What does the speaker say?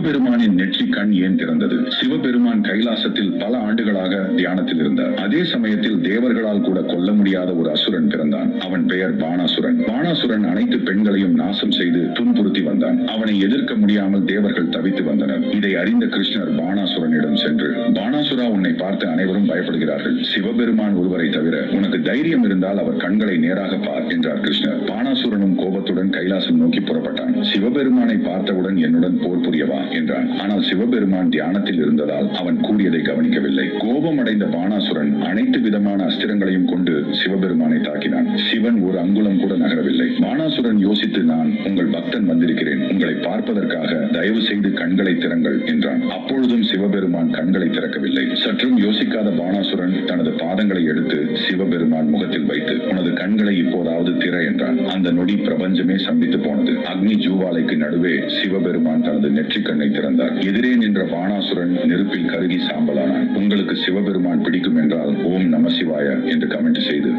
சிவபெருமானின் நெற்றி கண் ஏன் திறந்தது? சிவபெருமான் கைலாசத்தில் பல ஆண்டுகளாக தியானத்தில் இருந்தார். அதே சமயத்தில் தேவர்களால் கூட கொல்ல முடியாத ஒரு அசுரன் பிறந்தான். அவன் பெயர் பானாசுரன். பானாசுரன் அனைத்து பெண்களையும் நாசம் செய்து துன்புறுத்தி வந்தான். அவனை எதிர்க்க முடியாமல் தேவர்கள் தவித்து வந்தனர். இதை அறிந்த கிருஷ்ணர் பானாசுரனிடம் சென்று, பானாசுரா, உன்னை பார்த்து அனைவரும் பயப்படுகிறார்கள். சிவபெருமான் ஒருவரை தவிர உனக்கு தைரியம் இருந்தால் அவர் கண்களை நேராக பார் என்றார் கிருஷ்ணர். பானாசுரனும் கோபத்துடன் கைலாசம் நோக்கி புறப்பட்டான். சிவபெருமானை பார்த்தவுடன் என்னுடன் போர் புரியவா என்றான். ஆனால் சிவபெருமான் தியானத்தில் இருந்ததால் அவன் கூறியதை கவனிக்கவில்லை. கோபம் அடைந்த பானாசுரன் அனைத்து விதமான அஸ்திரங்களையும் கொண்டு சிவபெருமானை தாக்கினான். சிவன் ஒரு அங்குலம் கூட நகரவில்லை. பானாசுரன் யோசித்து, நான் உங்கள் பக்தன் வந்திருக்கிறேன். உங்களை பார்ப்பதற்காக தயவு செய்து கண்களை திறங்கள் என்றான். அப்பொழுதும் சிவபெருமான் கண்களை திறக்கவில்லை. சற்றும் யோசிக்காத பானாசுரன் தனது பாதங்களை எடுத்து சிவபெருமான் முகத்தில் வைத்து, உனது கண்களை இப்போதாவது திற என்றான். அந்த நொடி பிரபஞ்சமே சம்பித்து போனது. அக்னி ஜூவாலைக்கு நடுவே சிவபெருமான் தனது நெற்றி கண்ணை திறந்தார். எதிரே நின்ற பானாசுரன் நெருப்பில் கருகி சாம்பலானான். உங்களுக்கு சிவபெருமான் பிடிக்கும் என்றால் ஓம் நம சிவாய என்று கமெண்ட் செய்து